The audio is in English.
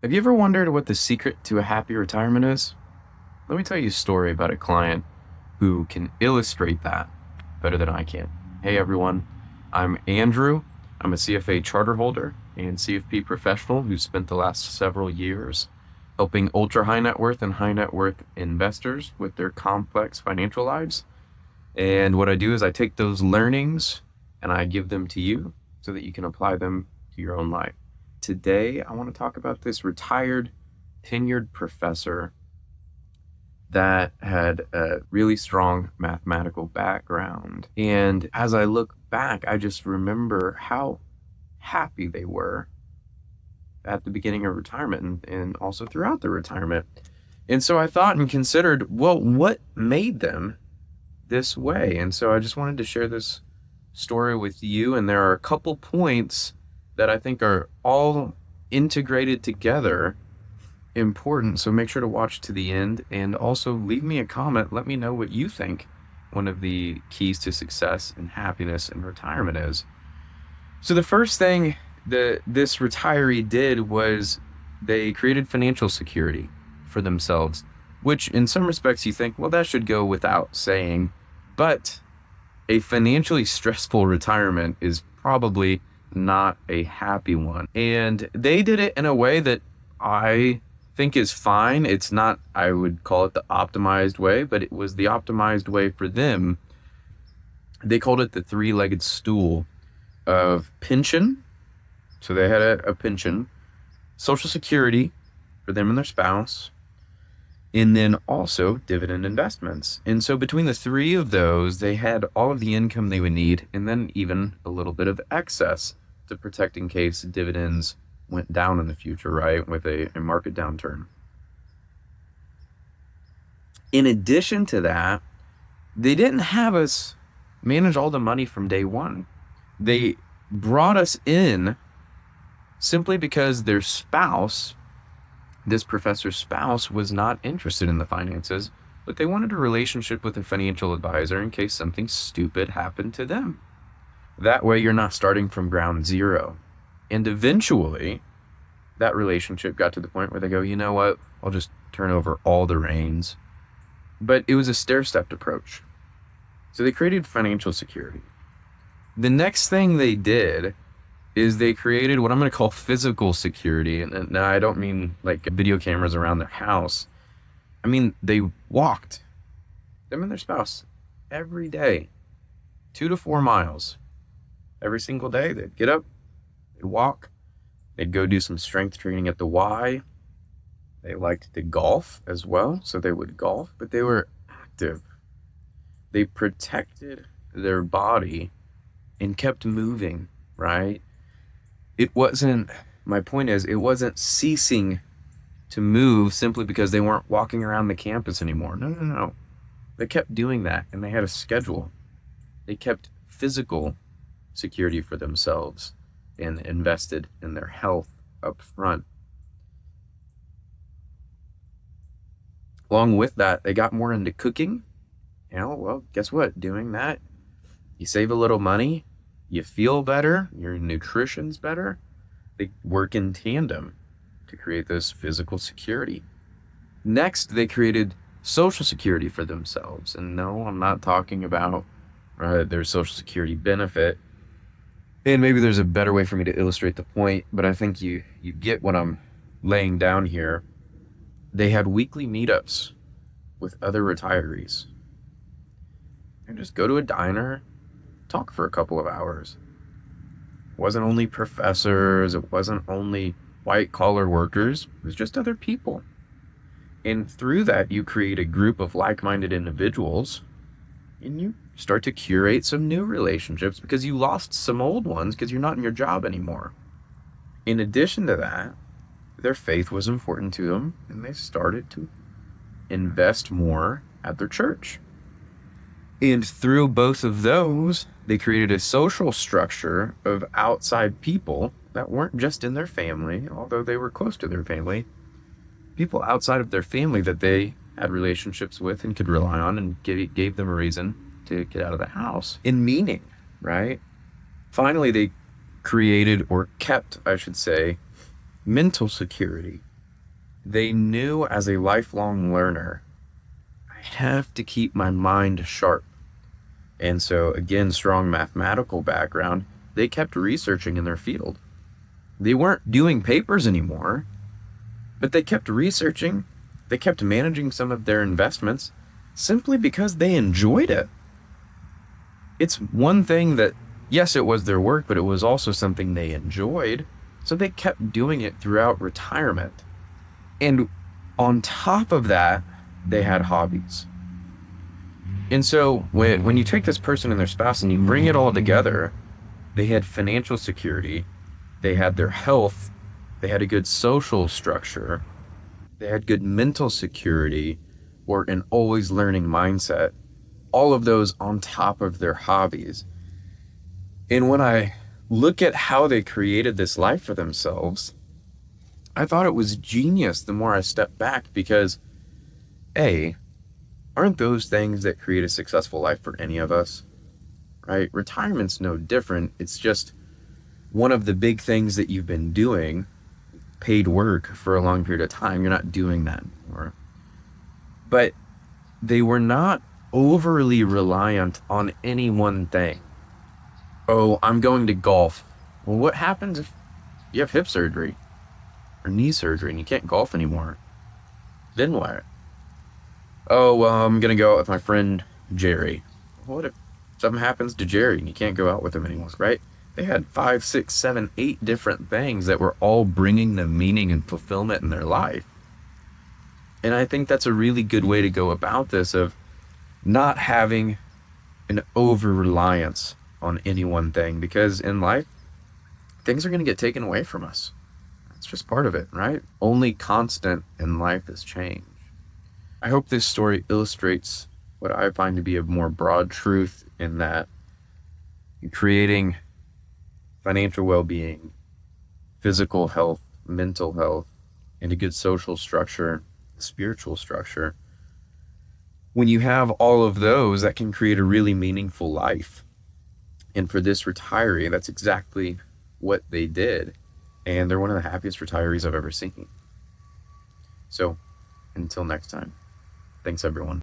Have you ever wondered what the secret to a happy retirement is? Let me tell you a story about a client who can illustrate that better than I can. Hey everyone, I'm Andrew. I'm a CFA Charterholder and CFP professional who spent the last several years helping ultra high net worth and high net worth investors with their complex financial lives. And what I do is I take those learnings and I give them to you so that you can apply them to your own life. Today, I want to talk about this retired tenured professor that had a really strong mathematical background. And as I look back, I just remember how happy they were at the beginning of retirement and also throughout their retirement. And so I thought and considered, well, what made them this way? And so I just wanted to share this story with you. And there are a couple points that I think are all integrated together important. So make sure to watch to the end and also leave me a comment. Let me know what you think one of the keys to success and happiness in retirement is. So the first thing that this retiree did was they created financial security for themselves, which in some respects you think, well, that should go without saying, but a financially stressful retirement is probably not a happy one. And they did it in a way that I think is fine. It's not, I would call it the optimized way, but it was the optimized way for them. They called it the three-legged stool of pension. So they had a pension, Social Security for them and their spouse, and then also dividend investments. And so between the three of those, they had all of the income they would need, and then even a little bit of excess to protect in case dividends went down in the future, right, with a market downturn. In addition to that, they didn't have us manage all the money from day one. They brought us in simply because their spouse, this professor's spouse, was not interested in the finances, but they wanted a relationship with a financial advisor in case something stupid happened to them. That way you're not starting from ground zero. And eventually that relationship got to the point where they go, you know what, I'll just turn over all the reins. But it was a stair-stepped approach. So they created financial security. The next thing they did is they created what I'm going to call physical security. And now I don't mean like video cameras around their house. I mean, they walked, them and their spouse, every day, 2 to 4 miles. Every single day, they'd get up, they'd walk, they'd go do some strength training at the Y. They liked to golf as well, so they would golf, but they were active. They protected their body and kept moving, right? My point is, it wasn't ceasing to move simply because they weren't walking around the campus anymore. No. They kept doing that, and they had a schedule. They kept physical security for themselves and invested in their health up front. Along with that, they got more into cooking. Well, guess what? Doing that, you save a little money, you feel better, your nutrition's better. They work in tandem to create this physical security. Next, they created social security for themselves. And no, I'm not talking about their social security benefit. And maybe there's a better way for me to illustrate the point, but I think you get what I'm laying down here. They had weekly meetups with other retirees. And just go to a diner, talk for a couple of hours. It wasn't only professors, it wasn't only white collar workers, it was just other people. And through that, you create a group of like-minded individuals, and you start to curate some new relationships because you lost some old ones because you're not in your job anymore. In addition to that, their faith was important to them, and they started to invest more at their church. And through both of those, they created a social structure of outside people that weren't just in their family, although they were close to their family, people outside of their family that they had relationships with and could rely on, and gave them a reason to get out of the house in meaning, right? Finally, they created, or kept, I should say, mental security. They knew as a lifelong learner, I have to keep my mind sharp. And so, again, strong mathematical background, they kept researching in their field. They weren't doing papers anymore, but they kept researching. They kept managing some of their investments simply because they enjoyed it. It's one thing that, yes, it was their work, but it was also something they enjoyed. So they kept doing it throughout retirement. And on top of that, they had hobbies. And so when you take this person and their spouse and you bring it all together, they had financial security, they had their health, they had a good social structure, they had good mental security, or an always learning mindset, all of those on top of their hobbies. And when I look at how they created this life for themselves, I thought it was genius the more I stepped back because, A, aren't those things that create a successful life for any of us, right? Retirement's no different. It's just one of the big things that you've been doing, paid work for a long period of time. You're not doing that anymore. But they were not overly reliant on any one thing. Oh, I'm going to golf. Well, what happens if you have hip surgery or knee surgery and you can't golf anymore? Then what? Oh, well, I'm going to go out with my friend Jerry. What if something happens to Jerry and you can't go out with him anymore, right? They had 5, 6, 7, 8 different things that were all bringing them meaning and fulfillment in their life. And I think that's a really good way to go about this, of not having an over-reliance on any one thing, because in life, things are going to get taken away from us. It's just part of it, right? Only constant in life is change. I hope this story illustrates what I find to be a more broad truth, in that creating financial well-being, physical health, mental health, and a good social structure, spiritual structure, when you have all of those, that can create a really meaningful life. And for this retiree, that's exactly what they did. And they're one of the happiest retirees I've ever seen. So until next time, thanks everyone.